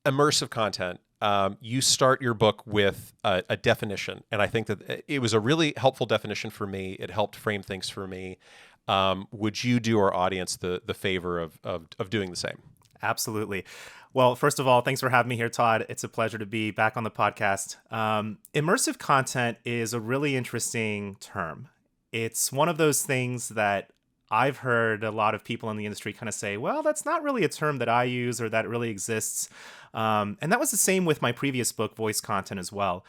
immersive content, you start your book with a definition, and I think that it was a really helpful definition for me. It helped frame things for me. Would you do our audience the favor of doing the same? Absolutely. Well, first of all, thanks for having me here, Todd. It's a pleasure to be back on the podcast. Immersive content is a really interesting term. It's one of those things that I've heard a lot of people in the industry kind of say, well, that's not really a term that I use or that really exists. And that was the same with my previous book, Voice Content, as well.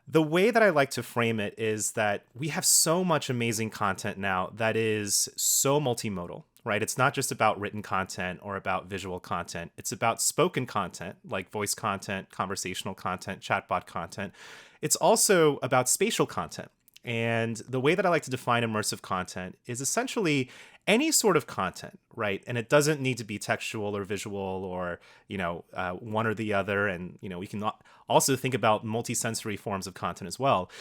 The way that I like to frame it is that we have so much amazing content now that is so multimodal, right? It's not just about written content or about visual content. It's about spoken content, like voice content, conversational content, chatbot content. It's also about spatial content. And the way that I like to define immersive content is essentially any sort of content, right? And it doesn't need to be textual or visual or, one or the other. And, we can also think about multisensory forms of content as well.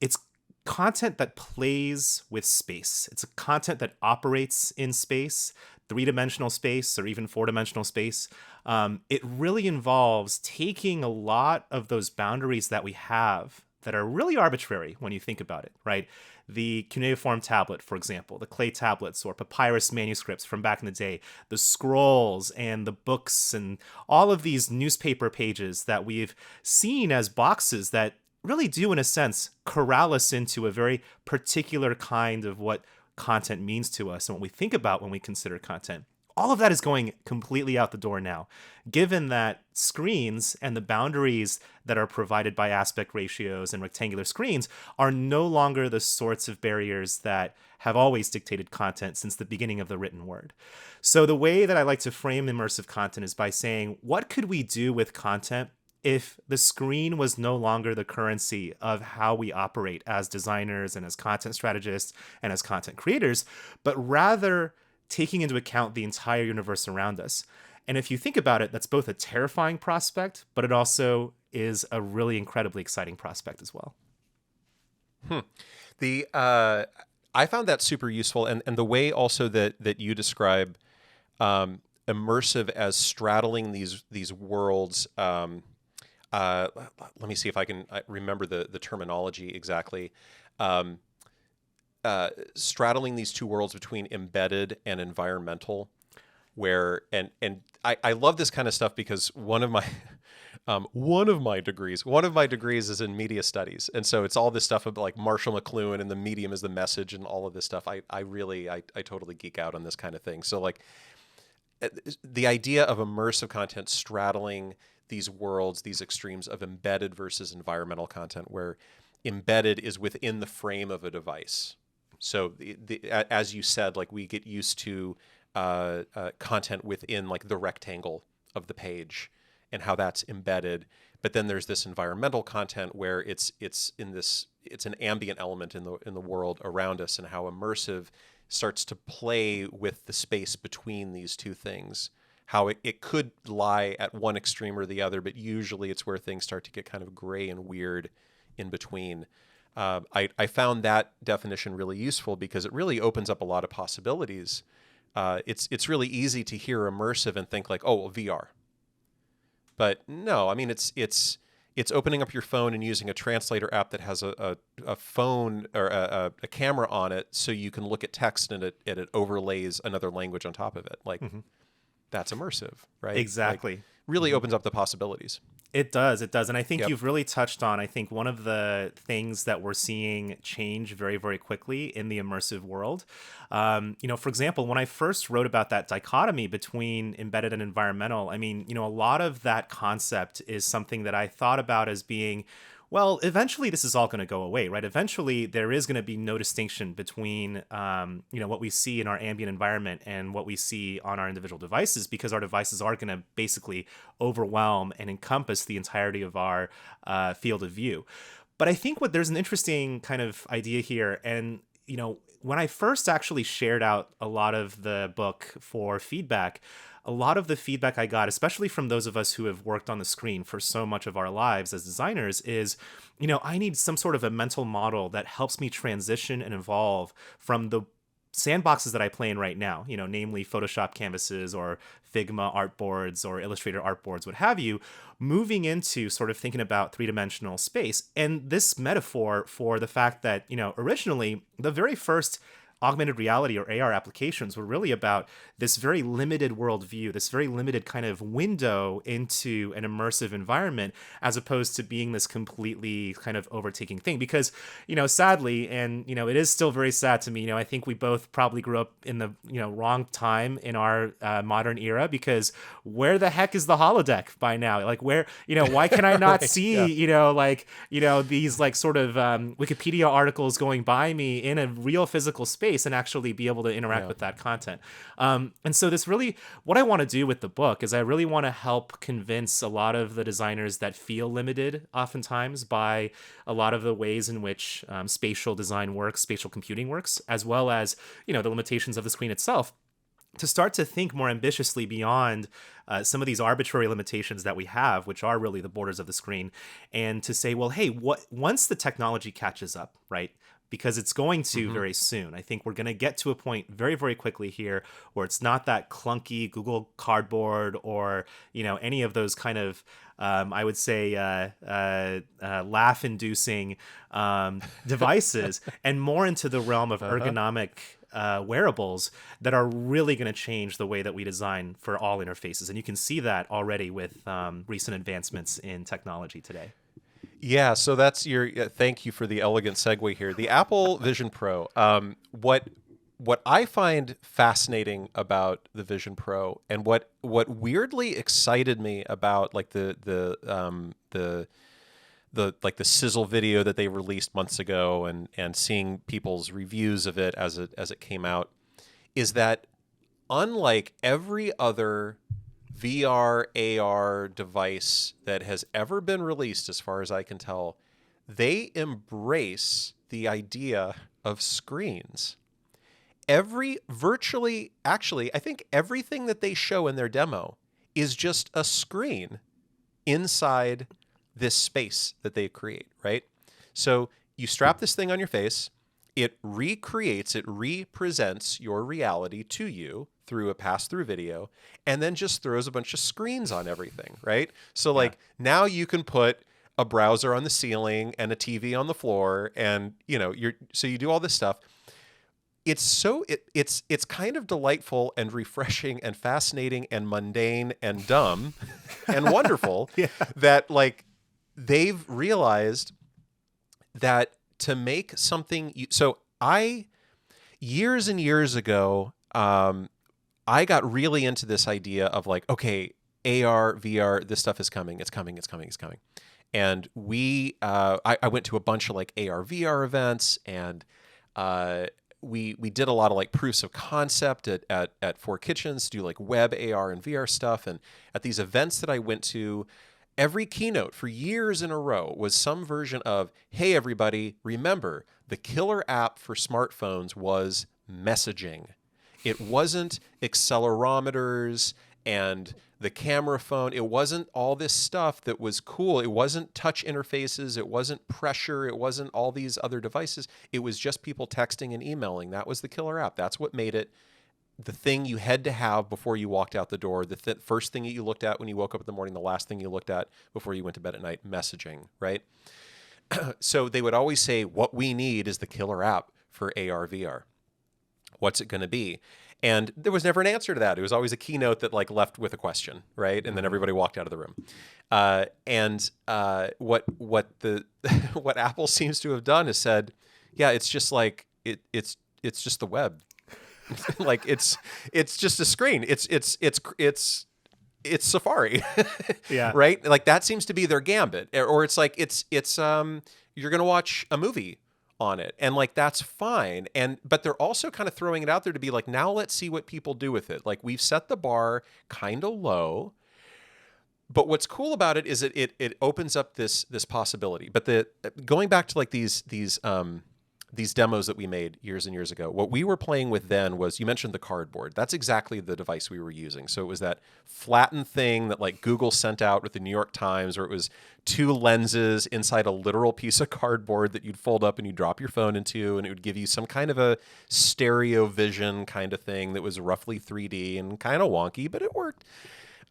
It's content that plays with space. It's a content that operates in space, three-dimensional space, or even four-dimensional space. It really involves taking a lot of those boundaries that we have that are really arbitrary when you think about it, right? The cuneiform tablet, for example, the clay tablets or papyrus manuscripts from back in the day, the scrolls and the books and all of these newspaper pages that we've seen as boxes that really do, in a sense, corral us into a very particular kind of what content means to us and what we think about when we consider content. All of that is going completely out the door now, given that screens and the boundaries that are provided by aspect ratios and rectangular screens are no longer the sorts of barriers that have always dictated content since the beginning of the written word. So the way that I like to frame immersive content is by saying, what could we do with content if the screen was no longer the currency of how we operate as designers and as content strategists and as content creators, but rather taking into account the entire universe around us. And if you think about it, that's both a terrifying prospect, but it also is a really incredibly exciting prospect as well. The I found that super useful, and the way also that you describe immersive as straddling these worlds. Let me see if I can remember the terminology exactly. Straddling these two worlds between embedded and environmental, where and I love this kind of stuff because one of my degrees is in media studies, and so it's all this stuff about like Marshall McLuhan and the medium is the message and all of this stuff. I totally geek out on this kind of thing. So like the idea of immersive content straddling these worlds, these extremes of embedded versus environmental content, where embedded is within the frame of a device. So as you said, like we get used to content within like the rectangle of the page and how that's embedded. But then there's this environmental content where it's an ambient element in the world around us, and how immersive starts to play with the space between these two things. How it could lie at one extreme or the other, but usually it's where things start to get kind of gray and weird in between. I found that definition really useful because it really opens up a lot of possibilities. It's really easy to hear immersive and think like, oh, well, VR. But no, I mean, it's opening up your phone and using a translator app that has a phone or a camera on it, so you can look at text and it overlays another language on top of it. Like, that's immersive, right? Exactly. Like, really opens up the possibilities. It does. And I think Yep. you've really touched on, I think, one of the things that we're seeing change very, very quickly in the immersive world. For example, when I first wrote about that dichotomy between embedded and environmental, I mean, a lot of that concept is something that I thought about as being, well, eventually this is all going to go away, right? Eventually there is going to be no distinction between, what we see in our ambient environment and what we see on our individual devices, because our devices are going to basically overwhelm and encompass the entirety of our field of view. But I think there's an interesting kind of idea here. And, when I first actually shared out a lot of the book for feedback, a lot of the feedback I got, especially from those of us who have worked on the screen for so much of our lives as designers, is, I need some sort of a mental model that helps me transition and evolve from the sandboxes that I play in right now, namely Photoshop canvases or Figma artboards or Illustrator artboards, what have you, moving into sort of thinking about three-dimensional space. And this metaphor for the fact that, originally the very first augmented reality or AR applications were really about this very limited worldview, this very limited kind of window into an immersive environment, as opposed to being this completely kind of overtaking thing. Because, sadly, and, it is still very sad to me, I think we both probably grew up in the, wrong time in our modern era, because where the heck is the holodeck by now? Like where, why can I not Right, see, yeah. these like sort of Wikipedia articles going by me in a real physical space and actually be able to interact Yeah. with that content. And so this really, what I want to do with the book is I really want to help convince a lot of the designers that feel limited oftentimes by a lot of the ways in which spatial design works, spatial computing works, as well as, the limitations of the screen itself, to start to think more ambitiously beyond some of these arbitrary limitations that we have, which are really the borders of the screen, and to say, well, hey, once the technology catches up, right? Because it's going to Mm-hmm. very soon. I think we're going to get to a point very, very quickly here where it's not that clunky Google Cardboard or, any of those kind of, I would say, laugh-inducing devices, and more into the realm of Uh-huh. ergonomic wearables that are really going to change the way that we design for all interfaces. And you can see that already with recent advancements in technology today. Yeah, so that's your. Thank you for the elegant segue here. The Apple Vision Pro. What I find fascinating about the Vision Pro, and what weirdly excited me about like the like the sizzle video that they released months ago, and seeing people's reviews of it as it came out, is that unlike every other VR, AR device that has ever been released, as far as I can tell, they embrace the idea of screens. Actually, I think everything that they show in their demo is just a screen inside this space that they create, right? So you strap this thing on your face, it represents your reality to you through a pass-through video, and then just throws a bunch of screens on everything, right? So Yeah. like now you can put a browser on the ceiling and a TV on the floor, and you do all this stuff. It's kind of delightful and refreshing and fascinating and mundane and dumb and wonderful Yeah. that like they've realized that to make something so I years and years ago, I got really into this idea of like, okay, AR, VR, this stuff is coming. It's coming. It's coming. It's coming. And I went to a bunch of like AR, VR events, and we did a lot of like proofs of concept at Four Kitchens to do like web AR and VR stuff. And at these events that I went to, every keynote for years in a row was some version of, hey, everybody, remember, the killer app for smartphones was messaging. It wasn't accelerometers and the camera phone. It wasn't all this stuff that was cool. It wasn't touch interfaces. It wasn't pressure. It wasn't all these other devices. It was just people texting and emailing. That was the killer app. That's what made it the thing you had to have before you walked out the door, the first thing that you looked at when you woke up in the morning, the last thing you looked at before you went to bed at night, messaging, right? So they would always say, what we need is the killer app for AR, VR. What's it going to be? And there was never an answer to that. It was always a keynote that like left with a question, right? And then Mhm. everybody walked out of the room. What the what Apple seems to have done is said, yeah, it's just like it's just the web. Like it's just a screen. It's Safari, Yeah. right? Like that seems to be their gambit. Or it's like it's you're gonna watch a movie on it, and like that's fine. But they're also kind of throwing it out there to be like, now let's see what people do with it. Like we've set the bar kind of low, but what's cool about it is it opens up this possibility. But the going back to like these these demos that we made years and years ago, what we were playing with then was, you mentioned the cardboard. That's exactly the device we were using. So it was that flattened thing that like Google sent out with the New York Times, where it was two lenses inside a literal piece of cardboard that you'd fold up and you'd drop your phone into, and it would give you some kind of a stereo vision kind of thing that was roughly 3D and kind of wonky, but it worked.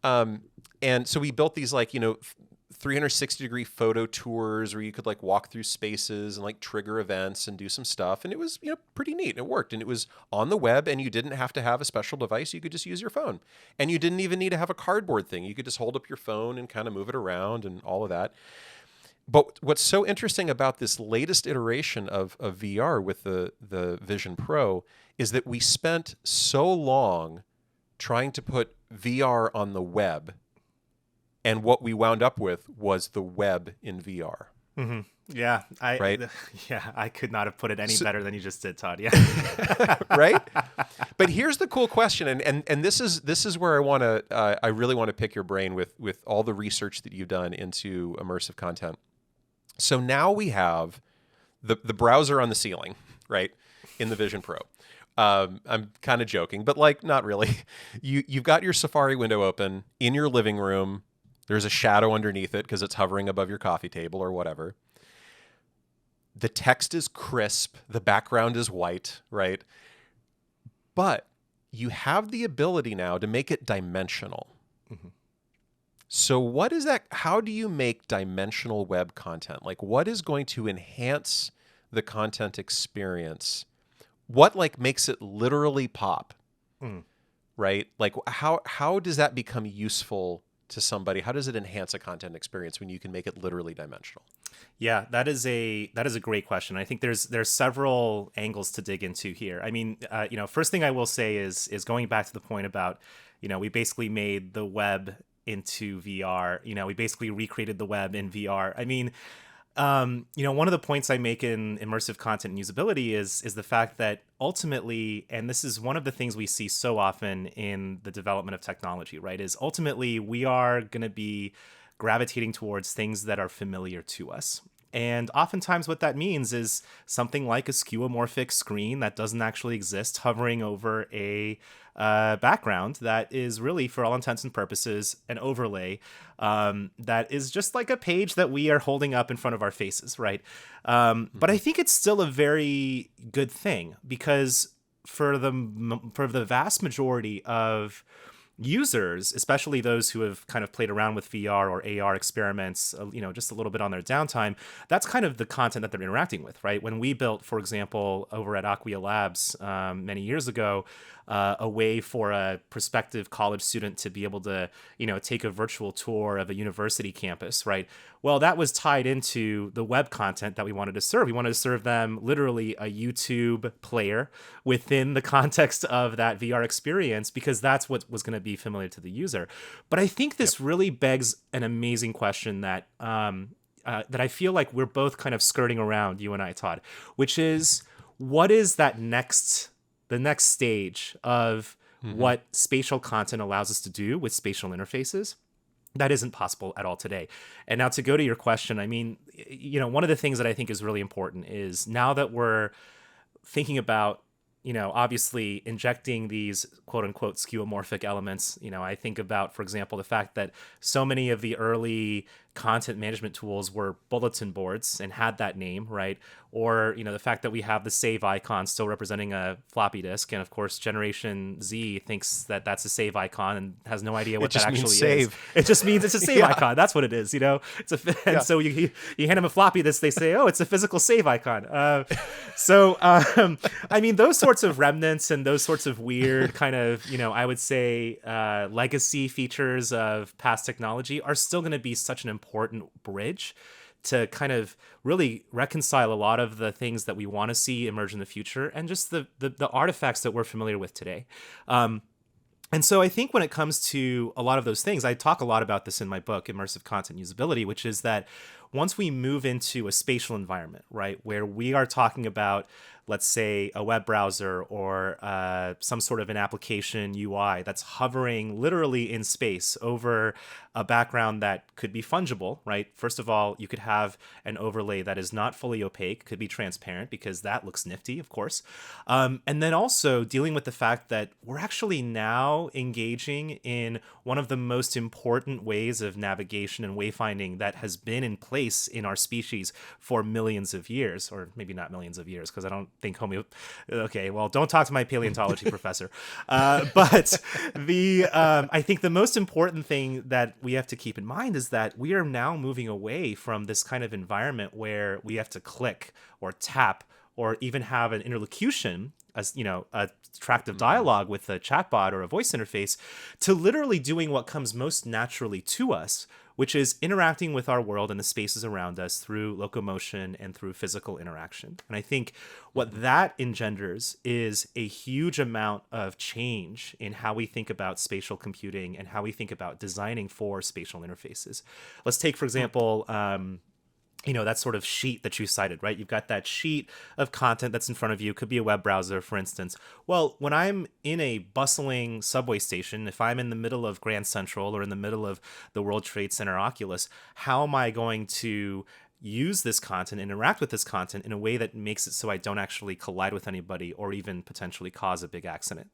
And so we built these 360-degree photo tours where you could like walk through spaces and like trigger events and do some stuff. And it was, pretty neat. It worked. And it was on the web, and you didn't have to have a special device. You could just use your phone. And you didn't even need to have a cardboard thing. You could just hold up your phone and kind of move it around and all of that. But what's so interesting about this latest iteration of VR with the Vision Pro is that we spent so long trying to put VR on the web, and what we wound up with was the web in VR. Mm-hmm. Yeah, right? I could not have put it any better than you just did, Todd. Yeah, right. But here's the cool question, and this is where I really want to pick your brain with all the research that you've done into immersive content. So now we have the browser on the ceiling, right, in the Vision Pro. I'm kind of joking, but like not really. You've got your Safari window open in your living room. There's a shadow underneath it because it's hovering above your coffee table or whatever. The text is crisp. The background is white, right? But you have the ability now to make it dimensional. Mm-hmm. So what is that? How do you make dimensional web content? Like, what is going to enhance the content experience? What like makes it literally pop, right? Like how does that become useful to somebody? How does it enhance a content experience when you can make it literally dimensional? Yeah, that is a great question. I think there's several angles to dig into here. I mean, first thing I will say is going back to the point about, we basically made the web into VR. We basically recreated the web in VR. I mean, one of the points I make in immersive content and usability is the fact that ultimately, and this is one of the things we see so often in the development of technology, right, is ultimately we are going to be gravitating towards things that are familiar to us. And oftentimes what that means is something like a skeuomorphic screen that doesn't actually exist hovering over a background that is really, for all intents and purposes, an overlay that is just like a page that we are holding up in front of our faces, right? But I think it's still a very good thing, because for the vast majority of users, especially those who have kind of played around with VR or AR experiments, just a little bit on their downtime, that's kind of the content that they're interacting with, right? When we built, for example, over at Acquia Labs many years ago, a way for a prospective college student to be able to, take a virtual tour of a university campus, right? Well, that was tied into the web content that we wanted to serve. We wanted to serve them literally a YouTube player within the context of that VR experience, because that's what was going to be familiar to the user. But I think this really begs an amazing question that that I feel like we're both kind of skirting around, you and I, Todd, which is, what is the next stage of what spatial content allows us to do with spatial interfaces that isn't possible at all today? And now, to go to your question, I mean, one of the things that I think is really important is, now that we're thinking about, obviously injecting these quote unquote skeuomorphic elements, I think about, for example, the fact that so many of the early content management tools were bulletin boards and had that name, right? Or, the fact that we have the save icon still representing a floppy disk. And of course, Generation Z thinks that that's a save icon and has no idea what that actually is. It just means it's a save icon. That's what it is, And so you hand them a floppy disk, they say, oh, it's a physical save icon. I mean, those sorts of remnants and those sorts of weird kind of, I would say legacy features of past technology are still going to be such an important bridge to kind of really reconcile a lot of the things that we want to see emerge in the future, and just the artifacts that we're familiar with today. And so I think when it comes to a lot of those things, I talk a lot about this in my book, Immersive Content Usability, which is that once we move into a spatial environment, right, where we are talking about, let's say, a web browser or some sort of an application UI that's hovering literally in space over a background that could be fungible, right? First of all, you could have an overlay that is not fully opaque, could be transparent because that looks nifty, of course. And then also dealing with the fact that we're actually now engaging in one of the most important ways of navigation and wayfinding that has been in place in our species for millions of years, or maybe not millions of years, because I don't think okay, well, don't talk to my paleontology professor. But I think the most important thing that we have to keep in mind is that we are now moving away from this kind of environment where we have to click or tap or even have an interlocution, as you know, a attractive dialogue with a chatbot or a voice interface, to literally doing what comes most naturally to us, which is interacting with our world and the spaces around us through locomotion and through physical interaction. And I think what that engenders is a huge amount of change in how we think about spatial computing and how we think about designing for spatial interfaces. Let's take, for example, that sort of sheet that you cited, right? You've got that sheet of content that's in front of you. Could be a web browser, for instance. Well, when I'm in a bustling subway station, if I'm in the middle of Grand Central or in the middle of the World Trade Center Oculus, how am I going to use this content, interact with this content in a way that makes it so I don't actually collide with anybody or even potentially cause a big accident?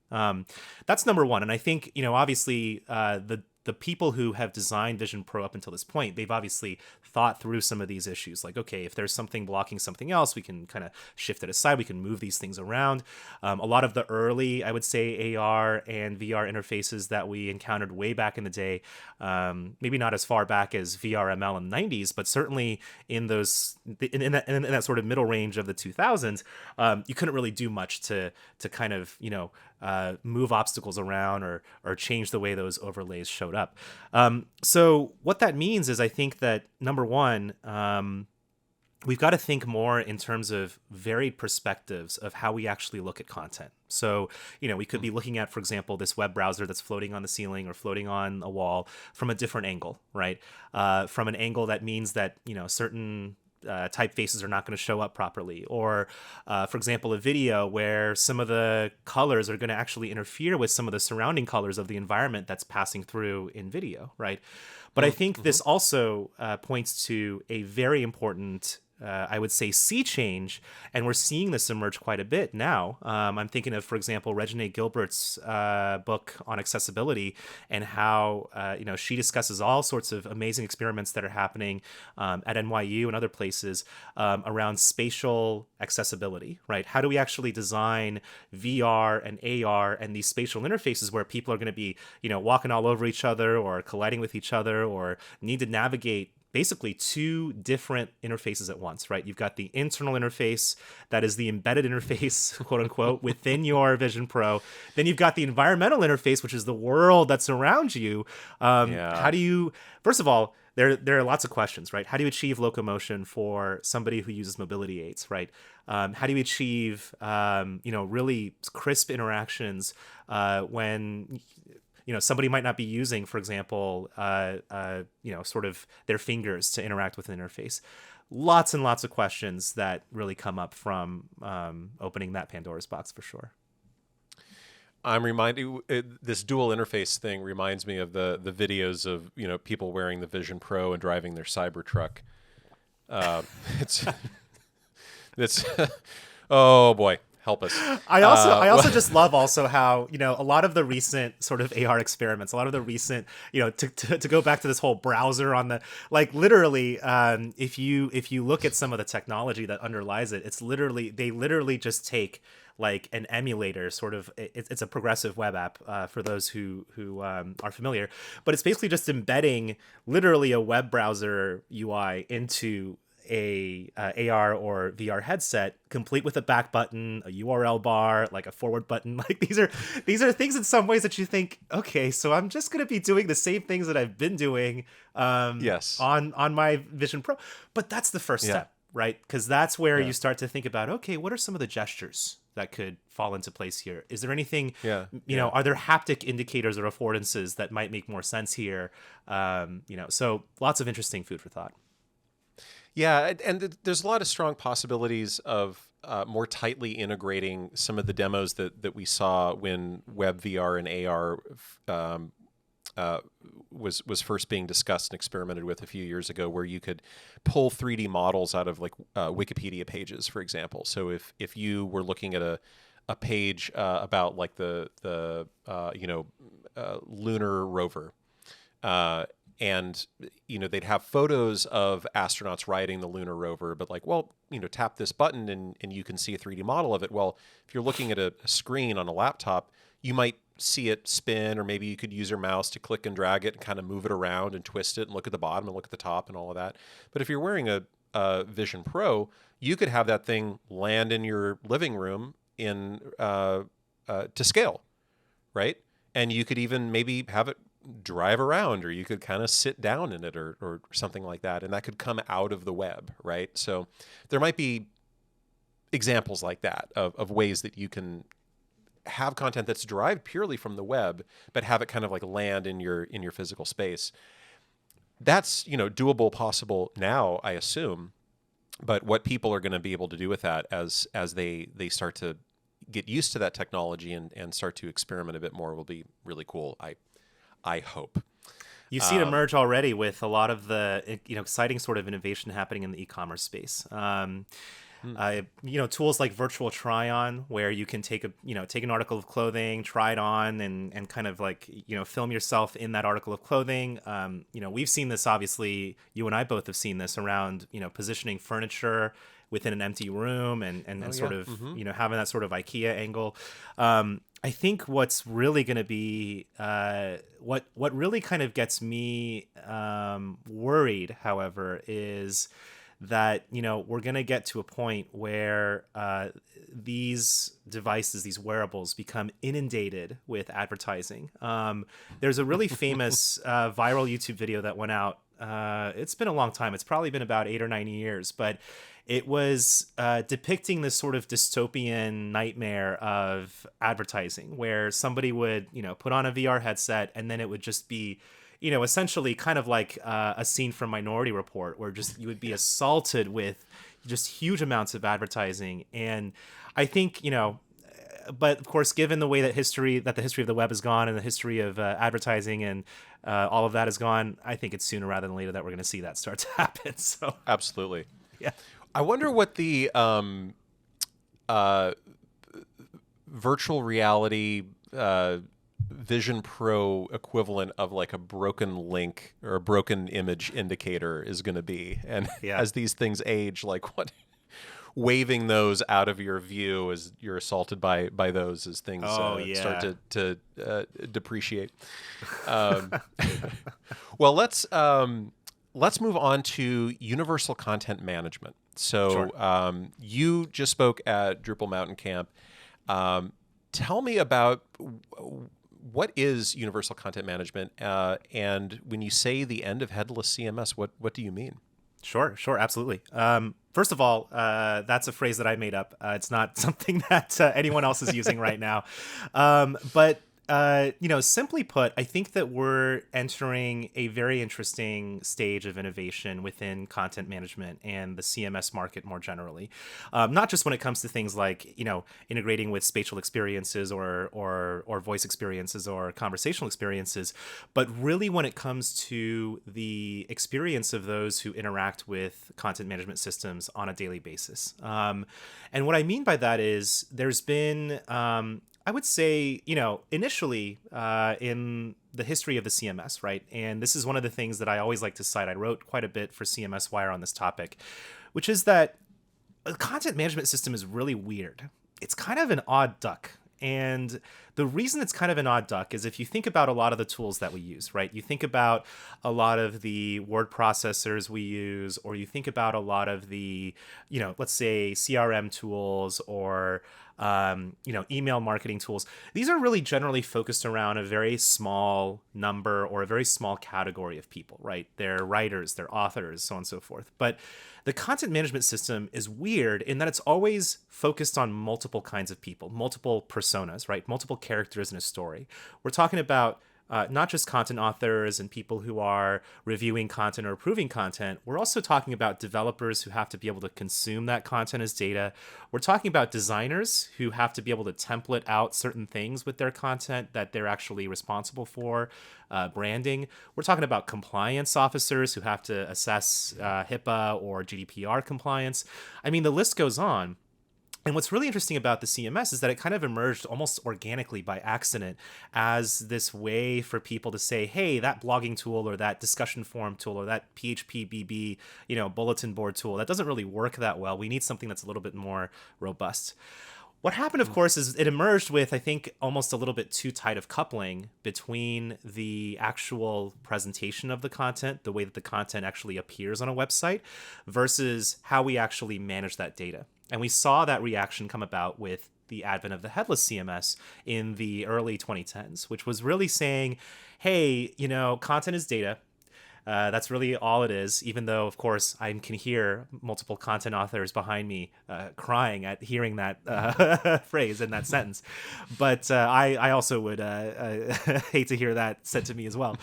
That's number one. And I think, obviously, the people who have designed Vision Pro up until this point, they've obviously thought through some of these issues. Like, okay, if there's something blocking something else, we can kind of shift it aside. We can move these things around. A lot of the early, I would say, AR and VR interfaces that we encountered way back in the day, maybe not as far back as VRML in the 90s, but certainly in that sort of middle range of the 2000s, you couldn't really do much to kind of, move obstacles around or change the way those overlays showed up. So what that means is, I think that number one, we've got to think more in terms of varied perspectives of how we actually look at content. So, we could be looking at, for example, this web browser that's floating on the ceiling or floating on a wall from a different angle, right? From an angle that means that, certain typefaces are not going to show up properly, or for example, a video where some of the colors are going to actually interfere with some of the surrounding colors of the environment that's passing through in video, right? But I think this also points to a very important I would say, sea change, and we're seeing this emerge quite a bit now. I'm thinking of, for example, Reginae Gilbert's book on accessibility, and how she discusses all sorts of amazing experiments that are happening at NYU and other places around spatial accessibility, right? How do we actually design VR and AR and these spatial interfaces where people are going to be, walking all over each other or colliding with each other or need to navigate basically two different interfaces at once, right? You've got the internal interface that is the embedded interface, quote unquote, within your Vision Pro. Then you've got the environmental interface, which is the world that's around you. How do you, first of all, there are lots of questions, right? How do you achieve locomotion for somebody who uses mobility aids, right? How do you achieve, really crisp interactions when somebody might not be using, for example, sort of their fingers to interact with an interface. Lots and lots of questions that really come up from opening that Pandora's box, for sure. I'm reminded, this dual interface thing reminds me of the videos of people wearing the Vision Pro and driving their Cybertruck. It's oh boy. Help us. I also just love also how, a lot of the recent sort of AR experiments, a lot of the recent, to go back to this whole browser on the, like, literally, if you look at some of the technology that underlies it, they literally just take like an emulator, sort of, it's a progressive web app for those who are familiar, but it's basically just embedding literally a web browser UI into a AR or VR headset, complete with a back button, a URL bar, like a forward button. Like these are things in some ways that you think, okay, so I'm just going to be doing the same things that I've been doing yes, on my Vision Pro. But that's the first step, right? Because that's where you start to think about, okay, what are some of the gestures that could fall into place here? Is there anything, are there haptic indicators or affordances that might make more sense here? So lots of interesting food for thought. Yeah, and there's a lot of strong possibilities of more tightly integrating some of the demos that we saw when web VR and AR uh, was first being discussed and experimented with a few years ago, where you could pull 3D models out of like Wikipedia pages, for example. So if you were looking at a page about like the lunar rover, uh, and they'd have photos of astronauts riding the lunar rover, but like, well, tap this button and you can see a 3D model of it. Well, if you're looking at a screen on a laptop, you might see it spin, or maybe you could use your mouse to click and drag it and kind of move it around and twist it and look at the bottom and look at the top and all of that. But if you're wearing a Vision Pro, you could have that thing land in your living room in to scale, right? And you could even maybe have it drive around, or you could kind of sit down in it, or something like that, and that could come out of the web, right? So there might be examples like that of ways that you can have content that's derived purely from the web, but have it kind of like land in your physical space. That's doable, possible now, I assume. But what people are going to be able to do with that as they start to get used to that technology and start to experiment a bit more will be really cool. I hope. You see it emerge already with a lot of the exciting sort of innovation happening in the e-commerce space. Tools like virtual try-on, where you can take an article of clothing, try it on, and kind of like film yourself in that article of clothing. We've seen this, obviously. You and I both have seen this around positioning furniture within an empty room and sort of having that sort of IKEA angle. I think what's really going to be what really kind of gets me worried, however, is that we're going to get to a point where these devices, these wearables, become inundated with advertising. There's a really famous viral YouTube video that went out. It's been a long time. It's probably been about 8 or 9 years, but it was depicting this sort of dystopian nightmare of advertising, where somebody would put on a VR headset, and then it would just be essentially kind of like a scene from Minority Report, where just you would be assaulted with just huge amounts of advertising. And I think, but of course, given the way that the history of the web has gone, and the history of advertising and all of that has gone, I think it's sooner rather than later that we're going to see that start to happen. So Absolutely. yeah. I wonder what the virtual reality Vision Pro equivalent of like a broken link or a broken image indicator is going to be. And as these things age, like what waving those out of your view as you're assaulted by those as things start to depreciate. Well, let's move on to universal content management. So Sure. You just spoke at Drupal Mountain Camp. Tell me about what is universal content management, and when you say the end of headless CMS, what do you mean? Sure, absolutely. First of all, that's a phrase that I made up. It's not something that anyone else is using right now. But simply put, I think that we're entering a very interesting stage of innovation within content management and the CMS market more generally. Not just when it comes to things like, integrating with spatial experiences or voice experiences or conversational experiences, but really when it comes to the experience of those who interact with content management systems on a daily basis. And what I mean by that is there's been I would say, initially in the history of the CMS, right? And this is one of the things that I always like to cite. I wrote quite a bit for CMS Wire on this topic, which is that a content management system is really weird. It's kind of an odd duck. And the reason it's kind of an odd duck is if you think about a lot of the tools that we use, right? You think about a lot of the word processors we use, or you think about a lot of the, let's say CRM tools or email marketing tools. These are really generally focused around a very small number or a very small category of people, right? They're writers, they're authors, so on and so forth. But the content management system is weird in that it's always focused on multiple kinds of people, multiple personas, right? Multiple characters in a story. We're talking about not just content authors and people who are reviewing content or approving content. We're also talking about developers who have to be able to consume that content as data. We're talking about designers who have to be able to template out certain things with their content that they're actually responsible for, branding. We're talking about compliance officers who have to assess HIPAA or GDPR compliance. I mean, the list goes on. And what's really interesting about the CMS is that it kind of emerged almost organically by accident as this way for people to say, hey, that blogging tool or that discussion forum tool or that PHP BB, bulletin board tool, that doesn't really work that well. We need something that's a little bit more robust. What happened, of course, is it emerged with, I think, almost a little bit too tight of coupling between the actual presentation of the content, the way that the content actually appears on a website, versus how we actually manage that data. And we saw that reaction come about with the advent of the headless CMS in the early 2010s, which was really saying, hey, content is data. That's really all it is, even though, of course, I can hear multiple content authors behind me crying at hearing that phrase in that sentence. But I also would hate to hear that said to me as well,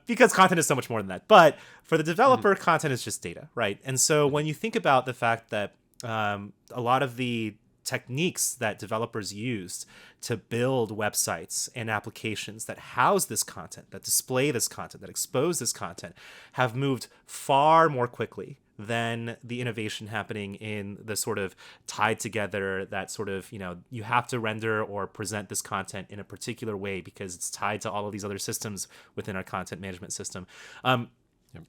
because content is so much more than that. But for the developer, content is just data, right? And so when you think about the fact that a lot of the techniques that developers used to build websites and applications that house this content, that display this content, that expose this content, have moved far more quickly than the innovation happening in the sort of tied together that sort of, you have to render or present this content in a particular way because it's tied to all of these other systems within our content management system.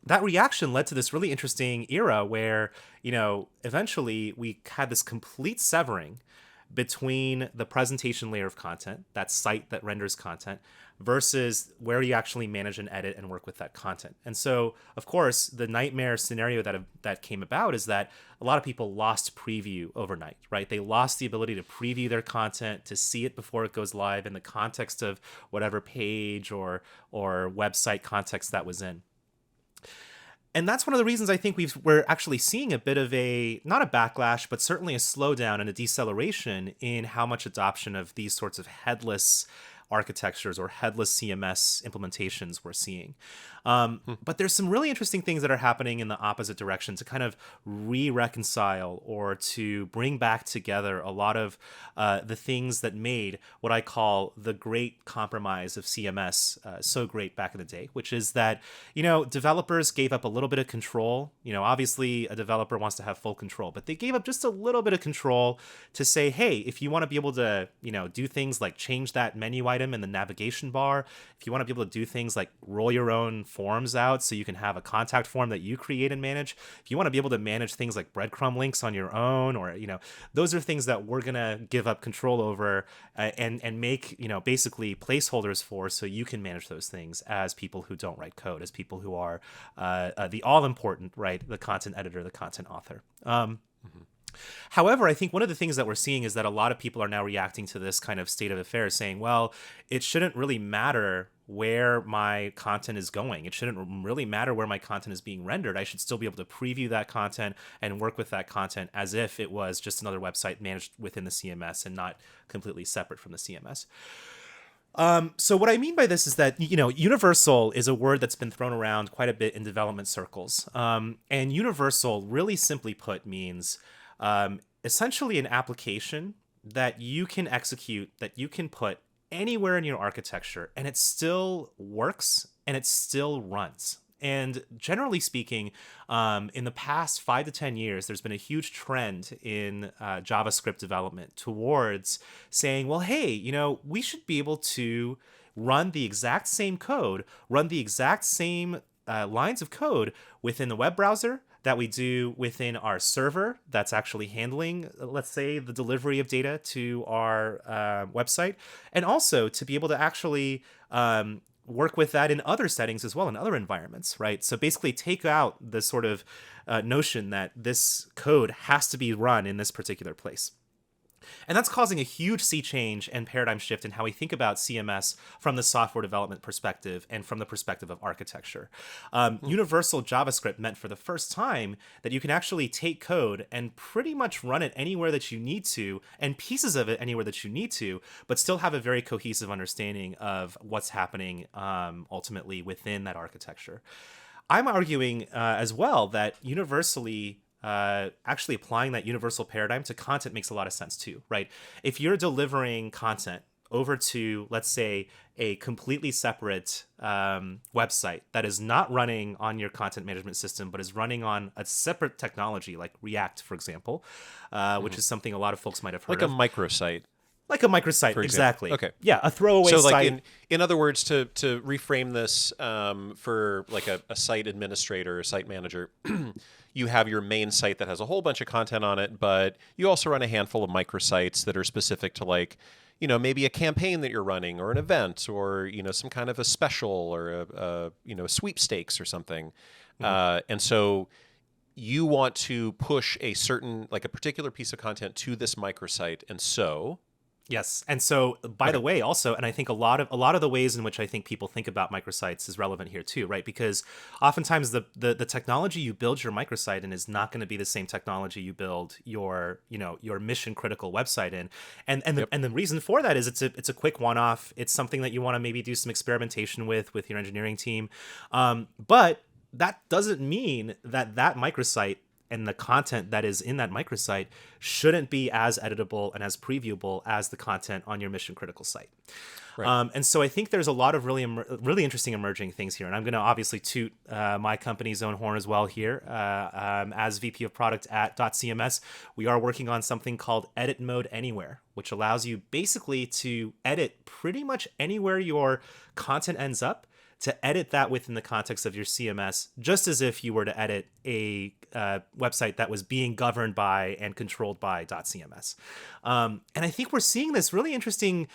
That reaction led to this really interesting era where, eventually we had this complete severing between the presentation layer of content, that site that renders content, versus where you actually manage and edit and work with that content. And so, of course, the nightmare scenario that came about is that a lot of people lost preview overnight, right? They lost the ability to preview their content, to see it before it goes live in the context of whatever page or website context that was in. And that's one of the reasons I think we're actually seeing a bit of not a backlash, but certainly a slowdown and a deceleration in how much adoption of these sorts of headless architectures or headless CMS implementations we're seeing. But there's some really interesting things that are happening in the opposite direction to kind of reconcile or to bring back together a lot of the things that made what I call the great compromise of CMS so great back in the day, which is that, developers gave up a little bit of control. Obviously a developer wants to have full control, but they gave up just a little bit of control to say, hey, if you want to be able to, do things like change that menu item in the navigation bar, if you want to be able to do things like roll your own forms out so you can have a contact form that you create and manage, if you want to be able to manage things like breadcrumb links on your own, or those are things that we're going to give up control over and make basically placeholders for, so you can manage those things as people who don't write code, as people who are the all important, right, the content editor, the content author. However, I think one of the things that we're seeing is that a lot of people are now reacting to this kind of state of affairs saying, well, it shouldn't really matter where my content is going. It shouldn't really matter where my content is being rendered. I should still be able to preview that content and work with that content as if it was just another website managed within the CMS and not completely separate from the CMS. So what I mean by this is that, universal is a word that's been thrown around quite a bit in development circles. And universal, really simply put, means essentially an application that you can execute, that you can put anywhere in your architecture, and it still works and it still runs. And generally speaking, in the past 5 to 10 years, there's been a huge trend in JavaScript development towards saying, well, hey, we should be able to run the exact same code, run the exact same lines of code within the web browser that we do within our server that's actually handling, let's say, the delivery of data to our website, and also to be able to actually work with that in other settings as well, in other environments, right? So basically take out the sort of notion that this code has to be run in this particular place. And that's causing a huge sea change and paradigm shift in how we think about CMS from the software development perspective and from the perspective of architecture. Universal JavaScript meant for the first time that you can actually take code and pretty much run it anywhere that you need to, and pieces of it anywhere that you need to, but still have a very cohesive understanding of what's happening ultimately within that architecture. I'm arguing as well that actually applying that universal paradigm to content makes a lot of sense too, right? If you're delivering content over to, let's say, a completely separate website that is not running on your content management system, but is running on a separate technology like React, for example, which is something a lot of folks might have heard Like of. a microsite. Like a microsite, exactly. Okay. Yeah, a throwaway so site. like in other words, to reframe this for like a site administrator, a site manager, you have your main site that has a whole bunch of content on it, but you also run a handful of microsites that are specific to like, maybe a campaign that you're running or an event or, some kind of a special or a sweepstakes or something. And so you want to push a certain, like a particular piece of content to this microsite. And so... Yes. And so, by the way, also, and I think a lot of the ways in which I think people think about microsites is relevant here too, right? Because oftentimes the technology you build your microsite in is not going to be the same technology you build your mission critical website in. And the reason for that is it's a quick one-off. It's something that you want to maybe do some experimentation with your engineering team. But that doesn't mean that microsite and the content that is in that microsite shouldn't be as editable and as previewable as the content on your mission critical site. Right. And so I think there's a lot of really interesting emerging things here. And I'm going to obviously toot my company's own horn as well here. As VP of Product at .cms, we are working on something called Edit Mode Anywhere, which allows you basically to edit pretty much anywhere your content ends up, to edit that within the context of your CMS, just as if you were to edit a website that was being governed by and controlled by .cms. And I think we're seeing this really interesting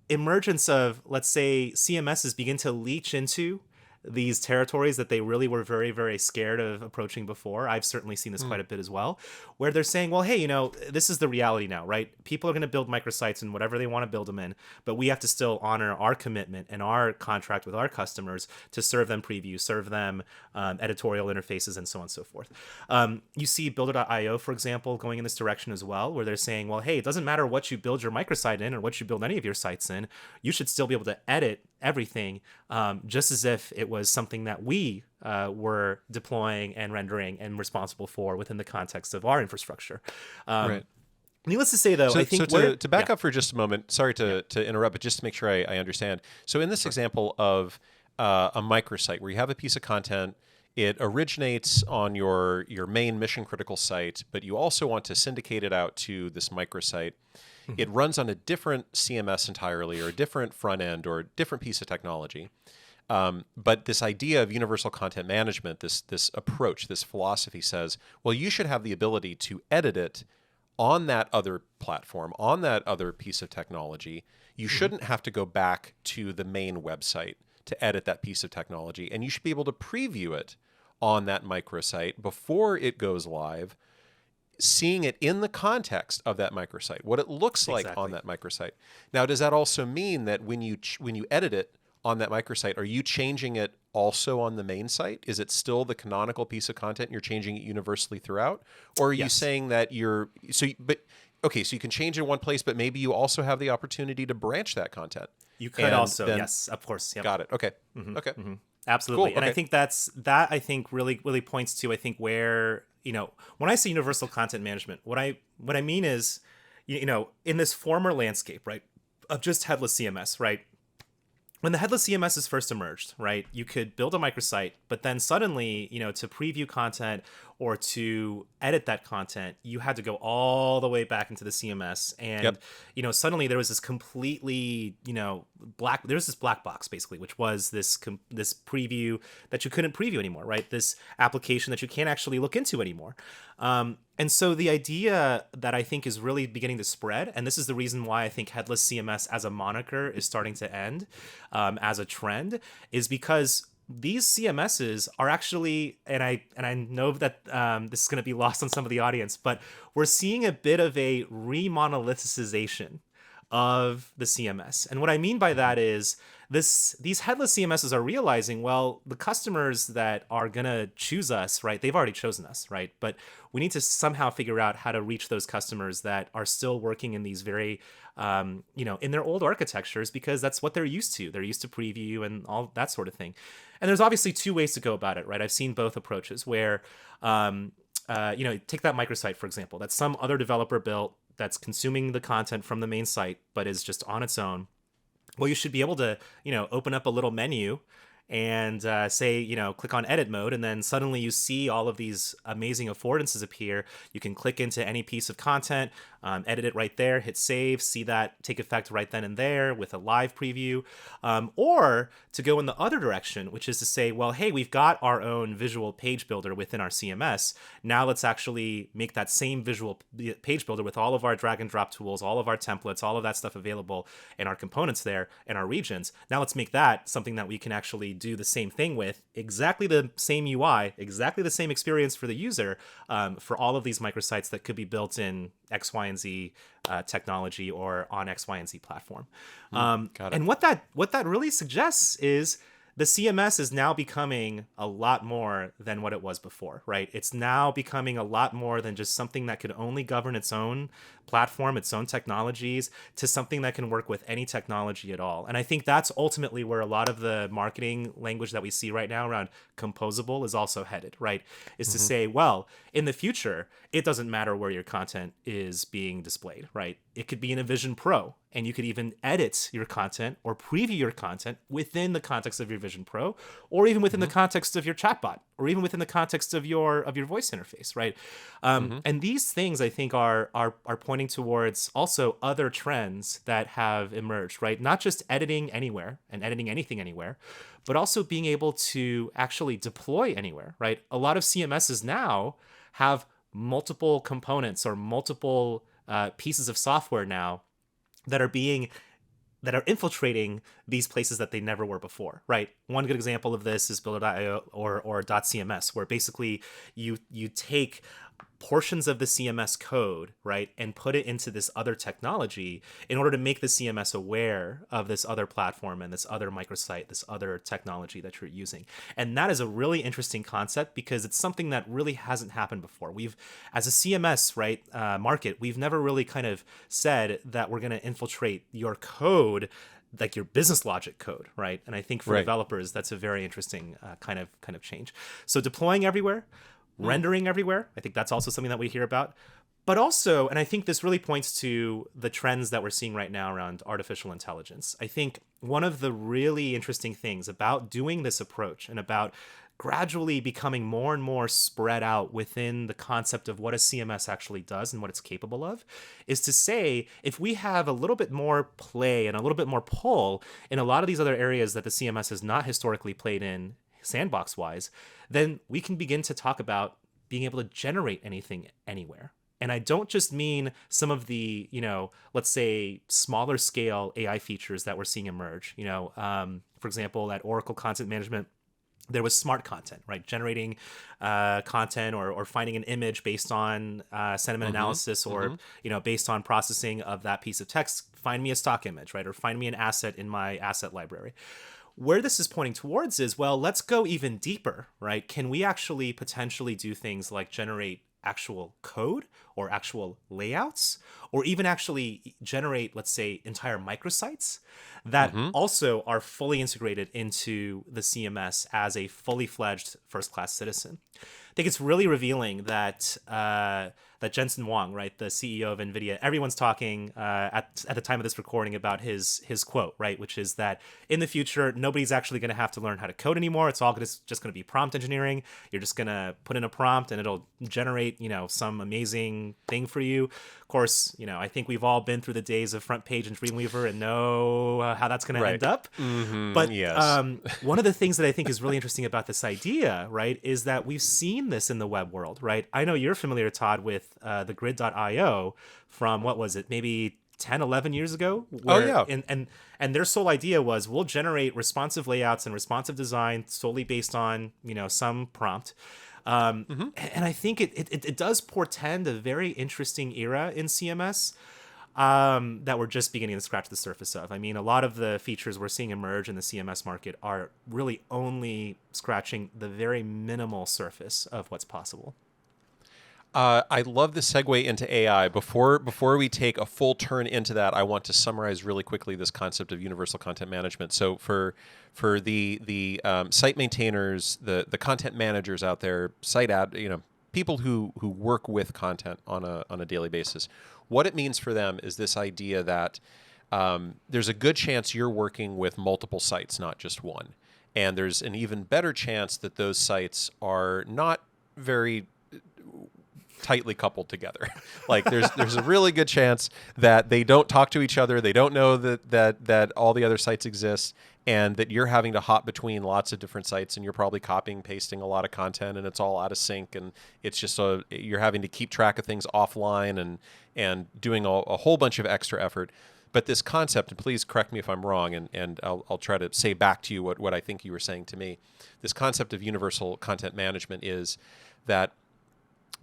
emergence of, let's say, CMSs begin to leach into these territories that they really were very, very scared of approaching before. I've certainly seen this quite a bit as well, where they're saying, well, hey, this is the reality now, right? People are going to build microsites and whatever they want to build them in, but we have to still honor our commitment and our contract with our customers to serve them preview, serve them editorial interfaces, and so on and so forth. You see Builder.io, for example, going in this direction as well, where they're saying, well, hey, it doesn't matter what you build your microsite in or what you build any of your sites in, you should still be able to edit everything just as if it was something that we were deploying and rendering and responsible for within the context of our infrastructure. Right. Needless to say, though, I think to back up for just a moment, sorry to interrupt, but just to make sure I understand. So in this example of a microsite where you have a piece of content, it originates on your main mission critical site, but you also want to syndicate it out to this microsite. It runs on a different CMS entirely, or a different front end, or a different piece of technology. But this idea of universal content management, this approach, this philosophy says, well, you should have the ability to edit it on that other platform, on that other piece of technology. You shouldn't have to go back to the main website to edit that piece of technology. And you should be able to preview it on that microsite before it goes live, seeing it in the context of that microsite, what it looks like on that microsite. Now, does that also mean that when you edit it on that microsite, are you changing it also on the main site? Is it still the canonical piece of content and you're changing it universally throughout? Or are you saying that so you can change it in one place, but maybe you also have the opportunity to branch that content? You could also, yes, of course. Yep. Got it. Okay. Okay. Absolutely. Cool. And I think that I think really, really points to, I think, where, when I say universal content management, what I mean is, in this former landscape, right, of just headless CMS, right? When the headless CMSs first emerged, right, you could build a microsite, but then suddenly, to preview content or to edit that content, you had to go all the way back into the CMS. And, suddenly there was this completely, there's this black box basically, which was this preview that you couldn't preview anymore, right? This application that you can't actually look into anymore. And so the idea that I think is really beginning to spread, and this is the reason why I think headless CMS as a moniker is starting to end as a trend, is because these CMSs are actually, and I know that this is going to be lost on some of the audience, but we're seeing a bit of a remonolithicization of the CMS. And what I mean by that is these headless CMSs are realizing, well, the customers that are going to choose us, right? They've already chosen us, right? But we need to somehow figure out how to reach those customers that are still working in these very, in their old architectures, because that's what they're used to. They're used to preview and all that sort of thing. And there's obviously two ways to go about it, right? I've seen both approaches where, take that microsite, for example, that some other developer built that's consuming the content from the main site, but is just on its own. Well, you should be able to, open up a little menu and say, click on edit mode, and then suddenly you see all of these amazing affordances appear. You can click into any piece of content, edit it right there, hit save, see that take effect right then and there with a live preview. Or to go in the other direction, which is to say, well, hey, we've got our own visual page builder within our CMS. Now let's actually make that same visual page builder with all of our drag and drop tools, all of our templates, all of that stuff available, and our components there and our regions. Now let's make that something that we can actually do the same thing with, exactly the same UI, exactly the same experience for the user, for all of these microsites that could be built in X, Y, and Z technology or on X, Y, and Z platform. Got it. And what that really suggests is the CMS is now becoming a lot more than what it was before, right? It's now becoming a lot more than just something that could only govern its own platform, its own technologies, to something that can work with any technology at all. And I think that's ultimately where a lot of the marketing language that we see right now around composable is also headed, right? Is to say, well, in the future, it doesn't matter where your content is being displayed, right? It could be in a Vision Pro, and you could even edit your content or preview your content within the context of your Vision Pro, or even within the context of your chatbot, or even within the context of your voice interface, right? And these things, I think, are pointing towards also other trends that have emerged, right? Not just editing anywhere and editing anything anywhere, but also being able to actually deploy anywhere, right? A lot of CMSs now have multiple components or multiple pieces of software now that are infiltrating these places that they never were before, right? One good example of this is Builder.io or .cms, where basically you take portions of the CMS code, right, and put it into this other technology in order to make the CMS aware of this other platform and this other microsite, this other technology that you're using. And that is a really interesting concept because it's something that really hasn't happened before. We've, as a CMS, right, market, we've never really kind of said that we're going to infiltrate your code, like your business logic code, right? And I think for developers, that's a very interesting kind of change. So deploying everywhere, rendering everywhere, I think that's also something that we hear about. But also, and I think this really points to the trends that we're seeing right now around artificial intelligence. I think one of the really interesting things about doing this approach and about gradually becoming more and more spread out within the concept of what a CMS actually does and what it's capable of is to say, if we have a little bit more play and a little bit more pull in a lot of these other areas that the CMS has not historically played in sandbox wise, then we can begin to talk about being able to generate anything anywhere. And I don't just mean some of the, let's say smaller scale AI features that we're seeing emerge. For example, at Oracle Content Management, there was smart content, right? Generating content or finding an image based on sentiment analysis or, based on processing of that piece of text. Find me a stock image, right? Or find me an asset in my asset library. Where this is pointing towards is, well, let's go even deeper, right? Can we actually potentially do things like generate actual code or actual layouts, or even actually generate, let's say, entire microsites that also are fully integrated into the CMS as a fully fledged first-class citizen? I think it's really revealing that that Jensen Huang, right, the CEO of NVIDIA, everyone's talking at the time of this recording about his quote, right, which is that in the future, nobody's actually going to have to learn how to code anymore. It's all just going to be prompt engineering. You're just going to put in a prompt and it'll generate, some amazing thing for you. Of course, I think we've all been through the days of Front Page and Dreamweaver and know how that's going to end up. But yes. One of the things that I think is really interesting about this idea, right, is that we've seen this in the web world, right? I know you're familiar, Todd, with the grid.io from, what was it, maybe 10, 11 years ago, Oh where yeah. and their sole idea was we'll generate responsive layouts and responsive design solely based on, some prompt. And I think it does portend a very interesting era in CMS, that we're just beginning to scratch the surface of. I mean, a lot of the features we're seeing emerge in the CMS market are really only scratching the very minimal surface of what's possible. I love the segue into AI. Before we take a full turn into that, I want to summarize really quickly this concept of universal content management. So for the site maintainers, the content managers out there, people who work with content on a daily basis, what it means for them is this idea that there's a good chance you're working with multiple sites, not just one, and there's an even better chance that those sites are not very tightly coupled together. Like there's a really good chance that they don't talk to each other. They don't know that all the other sites exist, and that you're having to hop between lots of different sites, and you're probably copying, pasting a lot of content, and it's all out of sync, and it's just you're having to keep track of things offline and doing a whole bunch of extra effort. But this concept, and please correct me if I'm wrong, and I'll try to say back to you what I think you were saying to me. This concept of universal content management is that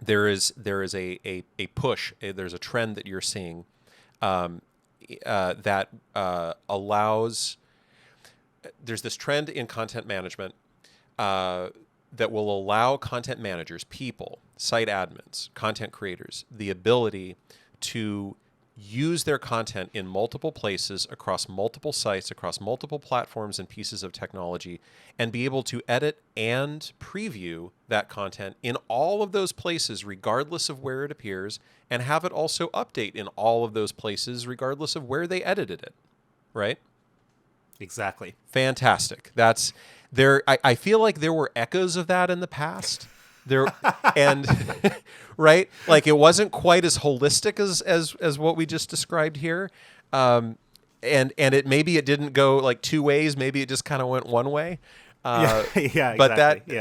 there is a push, there's a trend that you're seeing that allows. There's this trend in content management that will allow content managers, people, site admins, content creators, the ability to use their content in multiple places, across multiple sites, across multiple platforms and pieces of technology, and be able to edit and preview that content in all of those places, regardless of where it appears, and have it also update in all of those places, regardless of where they edited it. Right? Exactly. Fantastic. That's there. I feel like there were echoes of that in the past. There and right, like it wasn't quite as holistic as what we just described here, and it maybe it didn't go like two ways. Maybe it just kind of went one way. Yeah, yeah, But exactly.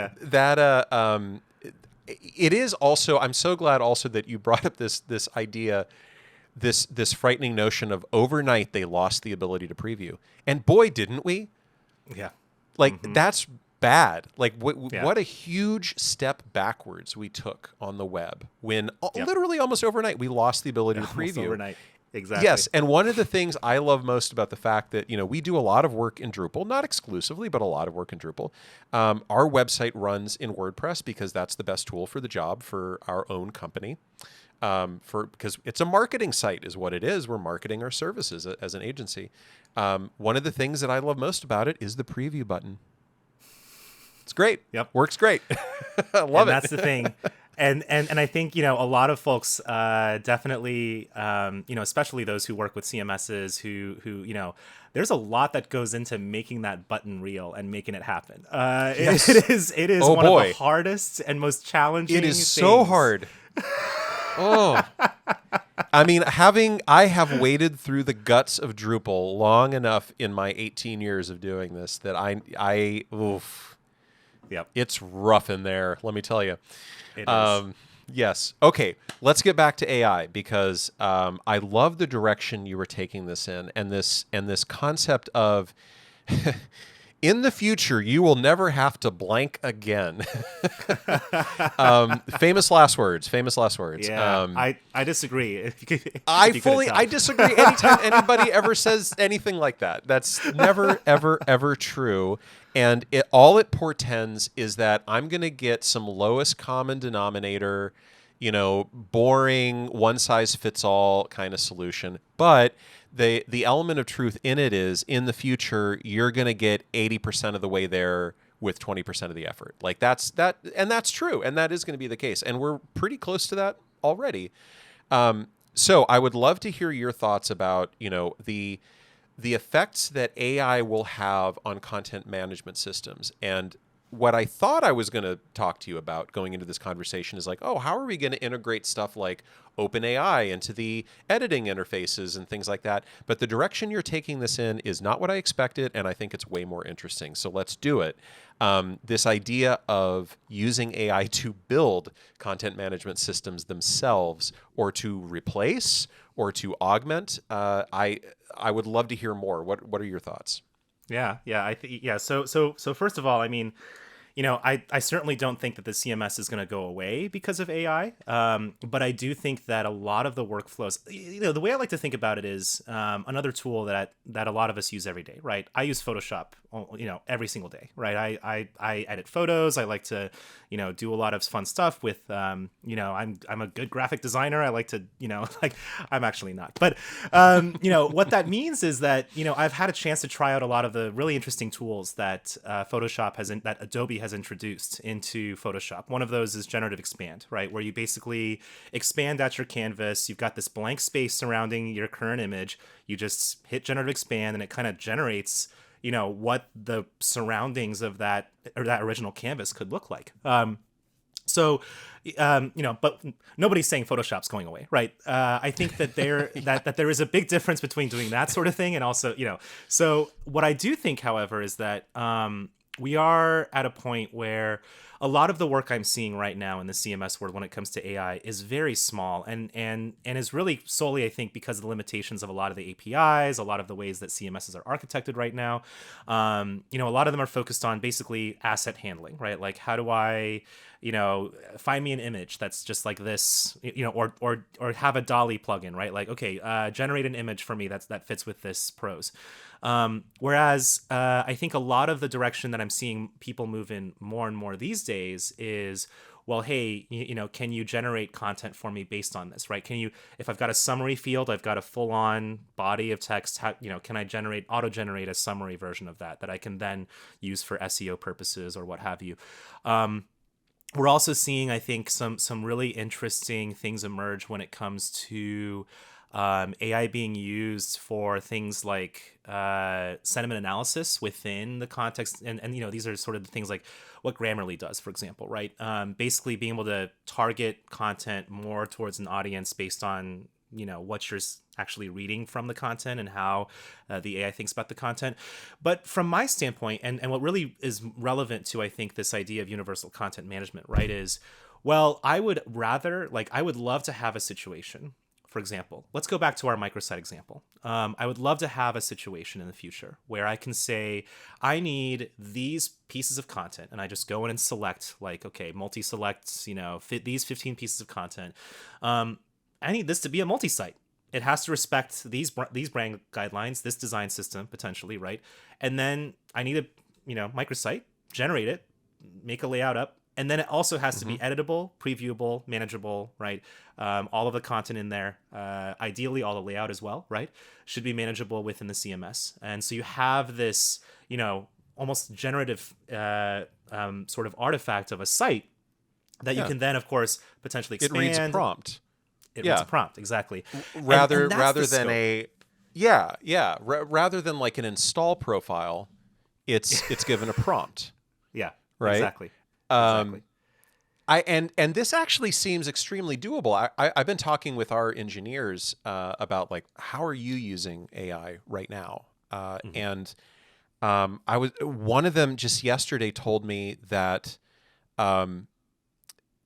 it is also. I'm so glad also that you brought up this idea. This frightening notion of overnight they lost the ability to preview, and boy didn't we. Yeah. Like that's bad. Like Yeah. what a huge step backwards we took on the web when Yep. literally almost overnight we lost the ability to Almost preview. overnight. Exactly. Yes, and one of the things I love most about the fact that we do a lot of work in Drupal, not exclusively, but a lot of work in Drupal. Our website runs in WordPress because that's the best tool for the job for our own company. Because it's a marketing site is what it is. We're marketing our services as an agency. One of the things that I love most about it is the preview button. It's great. Yep. Works great. I love And it. that's the thing. And I think, a lot of folks definitely, especially those who work with CMSs who, there's a lot that goes into making that button real and making it happen. Yes. It is Oh, one boy. of the hardest and most challenging It is things. so hard. Oh, I mean, I have waded through the guts of Drupal long enough in my 18 years of doing this that oof, Yep. it's rough in there. Let me tell you. It is. Yes. Okay. Let's get back to AI because I love the direction you were taking this in, and this concept of in the future you will never have to blank again. Famous last words. Yeah, I disagree. I disagree. Anytime anybody ever says anything like that, that's never, ever, ever true. And all it portends is that I'm going to get some lowest common denominator, boring, one size fits all kind of solution. But the element of truth in it is, in the future, you're going to get 80% of the way there with 20% of the effort. Like that's true, and that is going to be the case, and we're pretty close to that already. So I would love to hear your thoughts about the effects that AI will have on content management systems, and what I thought I was going to talk to you about going into this conversation is like, oh, how are we going to integrate stuff like OpenAI into the editing interfaces and things like that? But the direction you're taking this in is not what I expected, and I think it's way more interesting. So let's do it. This idea of using AI to build content management systems themselves, or to replace, or to augment, I would love to hear more. What are your thoughts? Yeah. So first of all, I mean, I certainly don't think that the CMS is going to go away because of AI. But I do think that a lot of the workflows, the way I like to think about it is another tool that a lot of us use every day, right? I use Photoshop, every single day, right? I edit photos. I like to, do a lot of fun stuff with, I'm a good graphic designer. I like to, like I'm actually not, but, what that means is that, I've had a chance to try out a lot of the really interesting tools that that Adobe has introduced into Photoshop. One of those is generative expand, right? Where you basically expand out your canvas. You've got this blank space surrounding your current image. You just hit generative expand and it kind of generates, what the surroundings of that original canvas could look like. But nobody's saying Photoshop's going away, right? I think that there is a big difference between doing that sort of thing and also, So what I do think, however, is that we are at a point where a lot of the work I'm seeing right now in the CMS world when it comes to AI is very small and is really solely, I think, because of the limitations of a lot of the APIs, a lot of the ways that CMSs are architected right now. A lot of them are focused on basically asset handling, right? Like, how do I, find me an image that's just like this, or have a Dolly plugin, right? Like, okay, generate an image for me that fits with this prose. Whereas I think a lot of the direction that I'm seeing people move in more and more these days is, well, hey, can you generate content for me based on this, right? If I've got a summary field, I've got a full-on body of text, can I auto-generate a summary version of that I can then use for SEO purposes or what have you? We're also seeing, I think, some really interesting things emerge when it comes to AI being used for things like sentiment analysis within the context, and these are sort of the things like what Grammarly does, for example, right? Basically being able to target content more towards an audience based on what you're actually reading from the content and how the AI thinks about the content. But from my standpoint, and what really is relevant to, I think, this idea of universal content management, right, is, well, I would love to have a situation. For example, let's go back to our microsite example. I would love to have a situation in the future where I can say, I need these pieces of content, and I just go in and select, like, okay, multi-select, fit these 15 pieces of content. I need this to be a multi-site. It has to respect these brand guidelines, this design system, potentially, right? And then I need a microsite, generate it, make a layout up, and then it also has to be editable, previewable, manageable, right? All of the content in there, ideally all the layout as well, right? Should be manageable within the CMS. And so you have this, almost generative sort of artifact of a site that you can then, of course, potentially expand. It reads a prompt. It reads a prompt, exactly. Rather than rather than like an install profile, it's given a prompt. Yeah, right. Exactly. And this actually seems extremely doable. I've been talking with our engineers about, like, how are you using AI right now? And one of them just yesterday told me that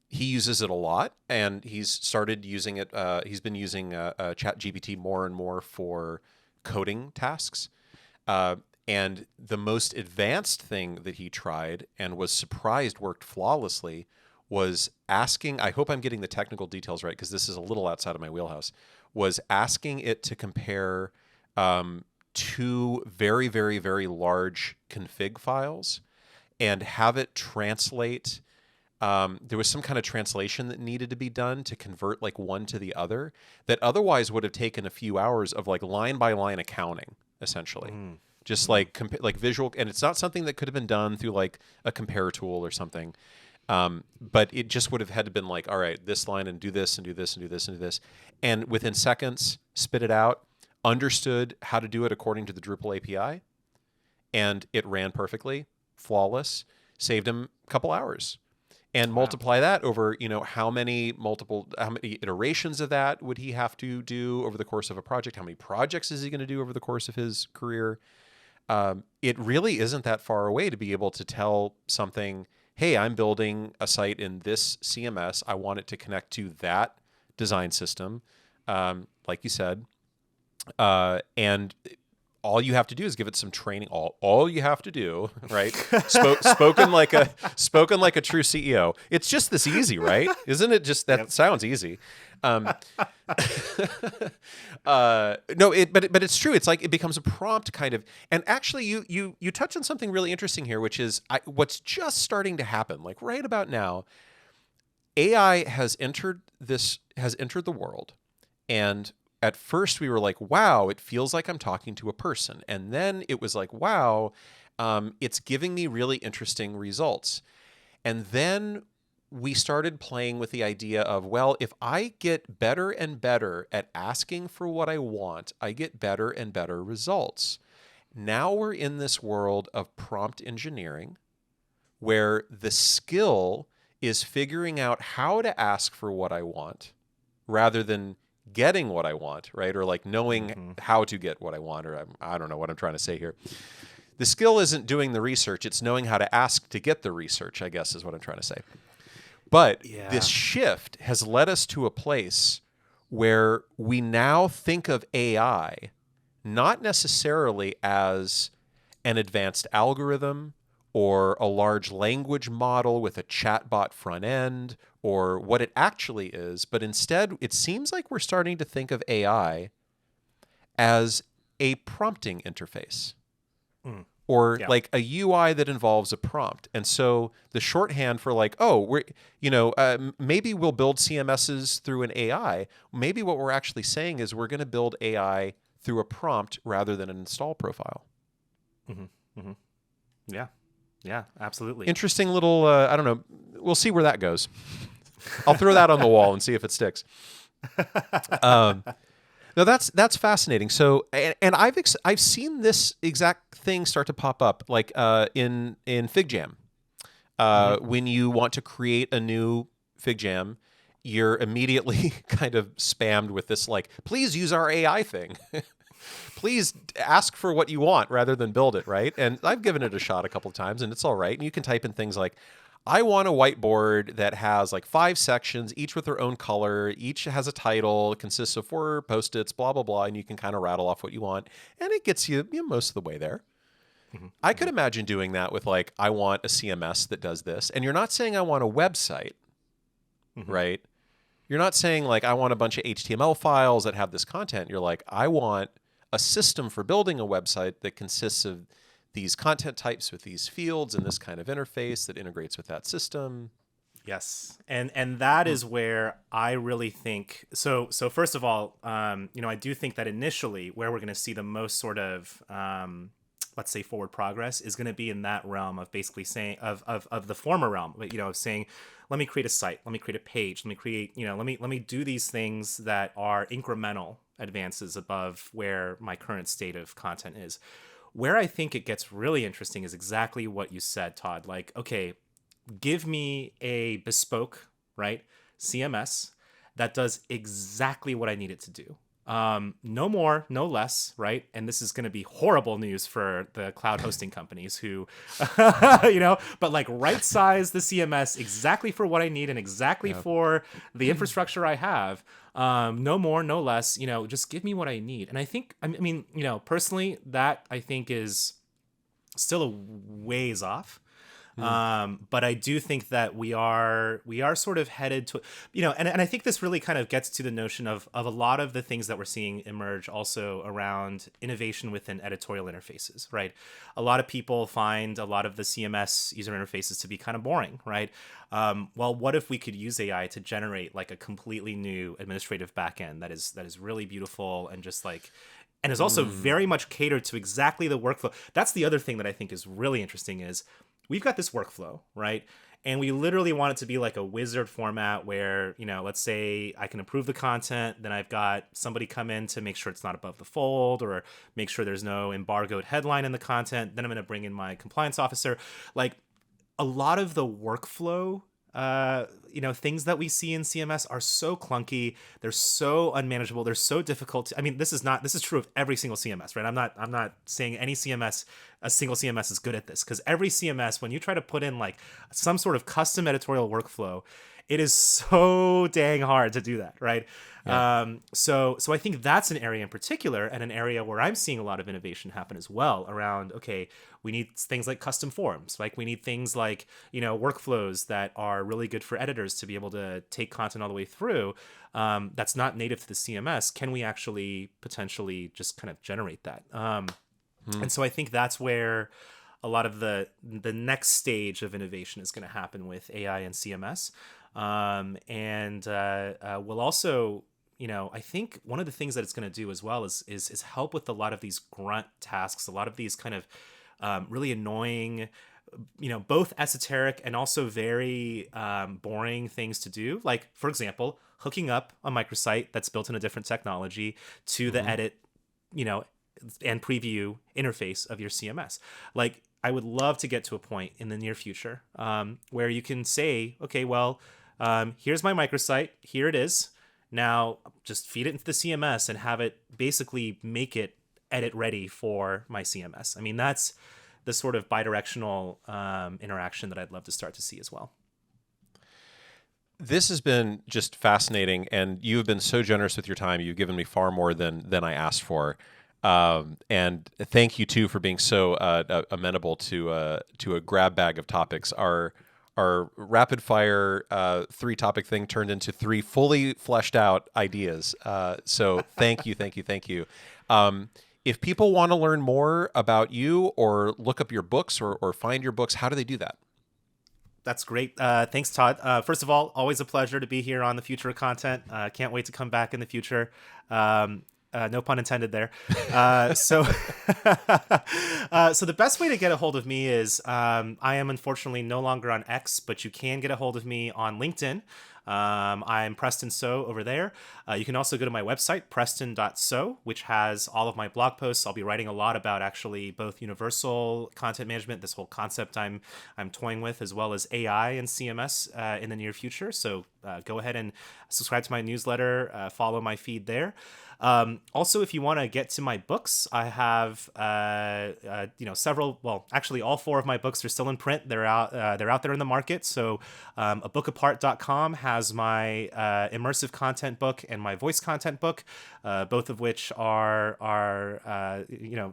he uses it a lot, and he's started using it. He's been using ChatGPT more and more for coding tasks. And the most advanced thing that he tried and was surprised worked flawlessly was asking, I hope I'm getting the technical details right because this is a little outside of my wheelhouse, was asking it to compare two very, very, very large config files and have it translate. There was some kind of translation that needed to be done to convert like one to the other that otherwise would have taken a few hours of like line by line accounting, essentially. Just like visual, and it's not something that could have been done through like a compare tool or something. But it just would have had to been like, all right, this line and do this and do this and do this and do this. And within seconds, spit it out, understood how to do it according to the Drupal API, and it ran perfectly, flawless. saved him a couple hours. And multiply that over, how many iterations of that would he have to do over the course of a project? How many projects is he going to do over the course of his career? It really isn't that far away to be able to tell something, hey, I'm building a site in this CMS. I want it to connect to that design system, like you said. And all you have to do is give it some training. All you have to do, right? Spoken like a true CEO. It's just this easy, right? Isn't it? Just that Yep. sounds easy. No, but it's true. It's like it becomes a prompt kind of. And actually, you touch on something really interesting here, which is what's just starting to happen. Like right about now, AI has entered the world, and at first we were like, wow, it feels like I'm talking to a person. And then it was like, wow, it's giving me really interesting results. And then we started playing with the idea of, well, if I get better and better at asking for what I want, I get better and better results. Now we're in this world of prompt engineering where the skill is figuring out how to ask for what I want rather than getting what I want, right? Or like knowing how to get what I want, or I don't know what I'm trying to say here. The skill isn't doing the research, it's knowing how to ask to get the research, I guess is what I'm trying to say. But this shift has led us to a place where we now think of AI not necessarily as an advanced algorithm or a large language model with a chatbot front end or what it actually is, but instead it seems like we're starting to think of AI as a prompting interface or like a UI that involves a prompt. And so the shorthand for like, maybe we'll build CMSs through an AI. Maybe what we're actually saying is we're going to build AI through a prompt rather than an install profile. Yeah, absolutely. Interesting little, I don't know. We'll see where that goes. I'll throw that on the wall and see if it sticks. No, that's fascinating. So, and I've seen this exact thing start to pop up, like in FigJam. When you want to create a new FigJam, you're immediately kind of spammed with this, like, please use our AI thing. Please ask for what you want rather than build it, right? And I've given it a shot a couple of times, and it's all right. And you can type in things like, I want a whiteboard that has like 5 sections, each with their own color, each has a title, it consists of 4 Post-its, blah, blah, blah, and you can kind of rattle off what you want, and it gets you, most of the way there. I could imagine doing that with like, I want a CMS that does this, and you're not saying I want a website, right? You're not saying like, I want a bunch of HTML files that have this content. You're like, I want a system for building a website that consists of these content types with these fields and this kind of interface that integrates with that system. Yes, and that is where I really think. So first of all, I do think that initially where we're going to see the most sort of let's say forward progress is going to be in that realm of basically saying of the former realm, of saying, let me create a site, let me create a page, let me create, let me do these things that are incremental advances above where my current state of content is. Where I think it gets really interesting is exactly what you said, Todd. Like, okay, give me a bespoke, right, CMS that does exactly what I need it to do. No more, no less, right? And this is going to be horrible news for the cloud hosting companies who, but like right size the CMS exactly for what I need and exactly for the infrastructure I have. No more, no less, just give me what I need. And I think, personally, that I think is still a ways off. But I do think that we are sort of headed to, and I think this really kind of gets to the notion of a lot of the things that we're seeing emerge also around innovation within editorial interfaces, right? A lot of people find a lot of the CMS user interfaces to be kind of boring, right? Well, what if we could use AI to generate like a completely new administrative backend that is really beautiful and just like, and is also very much catered to exactly the workflow. That's the other thing that I think is really interesting is, we've got this workflow, right? And we literally want it to be like a wizard format where, let's say I can approve the content, then I've got somebody come in to make sure it's not above the fold or make sure there's no embargoed headline in the content. Then I'm going to bring in my compliance officer. Like, a lot of the workflow things that we see in CMS are so clunky. They're so unmanageable. They're so difficult. I mean, this is true of every single CMS, right? I'm not saying any CMS, a single CMS is good at this, because every CMS, when you try to put in like some sort of custom editorial workflow, it is so dang hard to do that, right? Yeah. So I think that's an area in particular, and an area where I'm seeing a lot of innovation happen as well around, okay, we need things like custom forms, like we need things like, workflows that are really good for editors to be able to take content all the way through. That's not native to the CMS. Can we actually potentially just kind of generate that? And so I think that's where a lot of the next stage of innovation is going to happen with AI and CMS. We'll also, I think one of the things that it's going to do as well is help with a lot of these grunt tasks, a lot of these kind of really annoying, both esoteric and also very boring things to do. Like, for example, hooking up a microsite that's built in a different technology to the edit, and preview interface of your CMS. Like, I would love to get to a point in the near future where you can say, okay, well, here's my microsite. Here it is. Now just feed it into the CMS and have it basically make it edit ready for my CMS. I mean, that's the sort of bidirectional interaction that I'd love to start to see as well. This has been just fascinating, and you have been so generous with your time. You've given me far more than I asked for. And thank you too for being so amenable to a grab bag of topics. Our rapid fire 3-topic thing turned into 3 fully fleshed out ideas. So thank you. If people want to learn more about you or look up your books or find your books, how do they do that? That's great. Thanks, Todd. First of all, always a pleasure to be here on the Future of Content. Can't wait to come back in the future. No pun intended there. So the best way to get a hold of me is I am unfortunately no longer on X, but you can get a hold of me on LinkedIn. I'm Preston So over there. You can also go to my website, preston.so, which has all of my blog posts. I'll be writing a lot about actually both universal content management, this whole concept I'm toying with, as well as AI and CMS in the near future. So go ahead and subscribe to my newsletter, follow my feed there. Also, if you want to get to my books, I have several. Well, actually, all 4 of my books are still in print. They're out there in the market. So, abookapart.com has my immersive content book and my voice content book, both of which are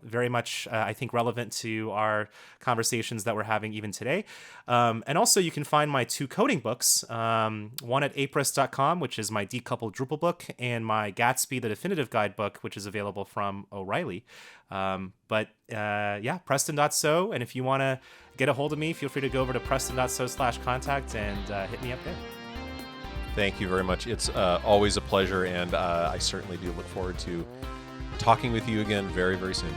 very much I think relevant to our conversations that we're having even today. And also, you can find my 2 coding books. One at apress.com, which is my decoupled Drupal book, and my Gatsby, the definitive guide book, which is available from O'Reilly. Preston.so. And if you want to get a hold of me, feel free to go over to preston.so/contact and hit me up there. Thank you very much. It's always a pleasure, and I certainly do look forward to talking with you again very, very soon.